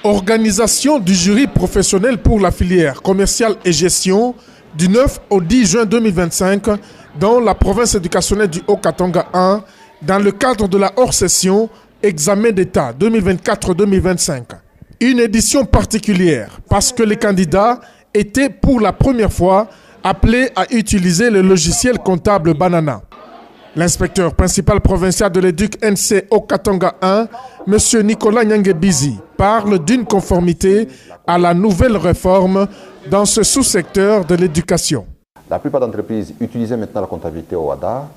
Organisation du jury professionnel pour la filière commerciale et gestion du 9 au 10 juin 2025 dans la province éducationnelle du Haut-Katanga 1 dans le cadre de la hors-session Examen d'État 2024-2025. Une édition particulière parce que les candidats étaient pour la première fois appelés à utiliser le logiciel comptable Banana. L'inspecteur principal provincial de l'éduc NC Haut-Katanga 1, M. Nicolas Nyangebizi, parle d'une conformité à la nouvelle réforme dans ce sous-secteur de l'éducation. La plupart d'entreprises utilisent maintenant la comptabilité au WADA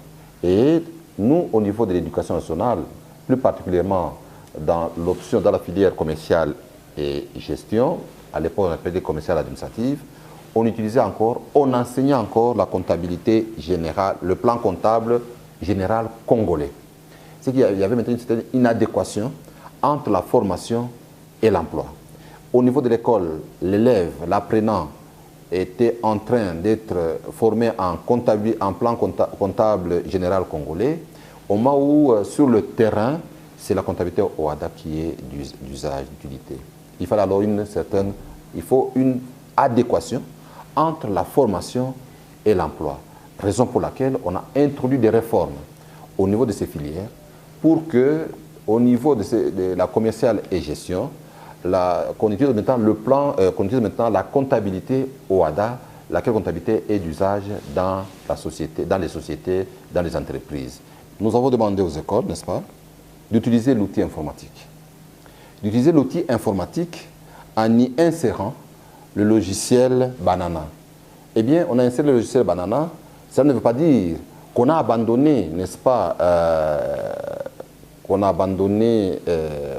et nous, au niveau de l'éducation nationale, plus particulièrement dans l'option dans la filière commerciale et gestion, à l'époque on appelait commerciale administrative, on enseignait encore la comptabilité générale, le plan comptable général congolais. C'est qu'il y avait maintenant une certaine inadéquation entre la formation et l'emploi. Au niveau de l'école, l'élève, l'apprenant, était en train d'être formé en plan comptable général congolais, au moment où, sur le terrain, c'est la comptabilité OADA qui est d'usage, d'utilité. Il fallait alors une adéquation entre la formation et l'emploi. Raison pour laquelle on a introduit des réformes au niveau de ces filières pour que, au niveau de la commerciale et gestion, qu'on utilise maintenant la comptabilité OADA, laquelle comptabilité est d'usage dans les sociétés, dans les entreprises. Nous avons demandé aux écoles, n'est-ce pas, d'utiliser l'outil informatique. D'utiliser l'outil informatique en y insérant le logiciel Banana. Eh bien, on a inséré le logiciel Banana. Ça ne veut pas dire qu'on a abandonné, n'est-ce pas,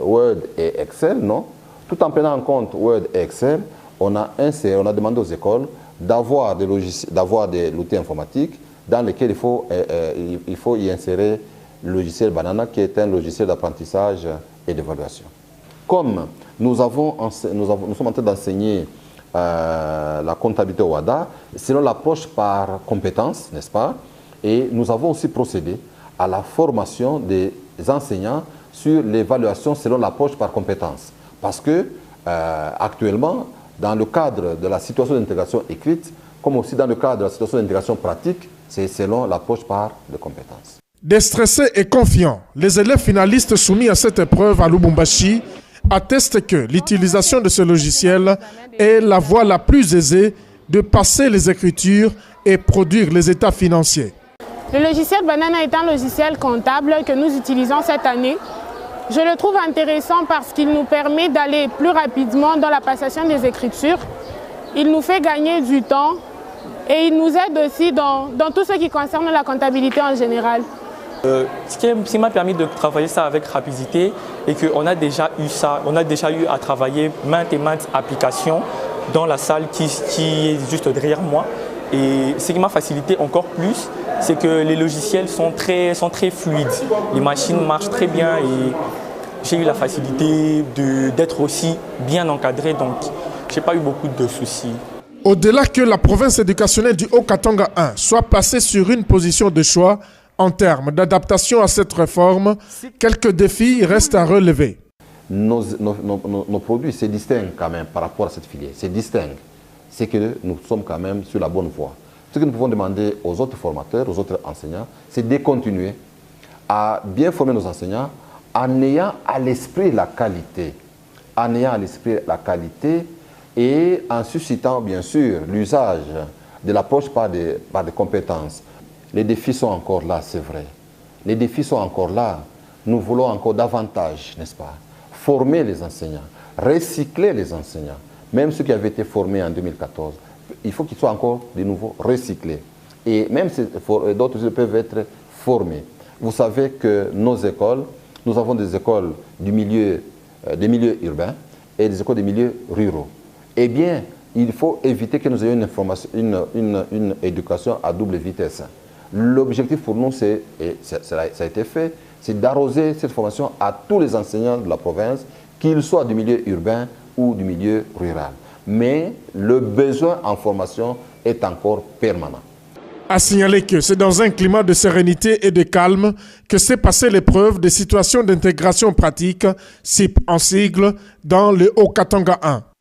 Word et Excel, non. Tout en prenant en compte Word et Excel, on a demandé aux écoles d'avoir de l'outil informatique dans lequel il faut y insérer le logiciel Banana, qui est un logiciel d'apprentissage et d'évaluation. Comme nous sommes en train d'enseigner la comptabilité au WADA, selon l'approche par compétences, n'est-ce pas? Et nous avons aussi procédé à la formation des enseignants sur l'évaluation selon l'approche par compétences. Parce que, actuellement, dans le cadre de la situation d'intégration écrite, comme aussi dans le cadre de la situation d'intégration pratique, c'est selon l'approche par les compétences. Déstressés et confiants, les élèves finalistes soumis à cette épreuve à Lubumbashi attestent que l'utilisation de ce logiciel est la voie la plus aisée de passer les écritures et produire les états financiers. Le logiciel Banana est un logiciel comptable que nous utilisons cette année. Je le trouve intéressant parce qu'il nous permet d'aller plus rapidement dans la passation des écritures. Il nous fait gagner du temps et il nous aide aussi dans tout ce qui concerne la comptabilité en général. Ce qui m'a permis de travailler ça avec rapidité et qu'on a déjà eu ça, on a déjà eu à travailler maintes et maintes applications dans la salle qui est juste derrière moi. Et ce qui m'a facilité encore plus, c'est que les logiciels sont très fluides. Les machines marchent très bien et j'ai eu la facilité d'être aussi bien encadré, donc je n'ai pas eu beaucoup de soucis. Au-delà que la province éducationnelle du Haut-Katanga 1 soit placée sur une position de choix en termes d'adaptation à cette réforme, quelques défis restent à relever. Nos produits se distinguent quand même par rapport à cette filière. C'est distinct. C'est que nous sommes quand même sur la bonne voie. Ce que nous pouvons demander aux autres formateurs, aux autres enseignants, c'est de continuer à bien former nos enseignants en ayant à l'esprit la qualité. En ayant à l'esprit la qualité et en suscitant bien sûr l'usage de l'approche par des compétences. Les défis sont encore là, c'est vrai. Les défis sont encore là. Nous voulons encore davantage, n'est-ce pas, former les enseignants, recycler les enseignants. Même ceux qui avaient été formés en 2014, il faut qu'ils soient encore de nouveau recyclés. Et même d'autres peuvent être formés. Vous savez que nos écoles, nous avons des écoles des milieux urbains et des écoles des milieux ruraux. Eh bien, il faut éviter que nous ayons une éducation à double vitesse. L'objectif pour nous, ça a été fait, c'est d'arroser cette formation à tous les enseignants de la province, qu'ils soient du milieu urbain ou du milieu rural. Mais le besoin en formation est encore permanent. A signaler que c'est dans un climat de sérénité et de calme que s'est passée l'épreuve des situations d'intégration pratique, CIP en sigle, dans le Haut-Katanga 1.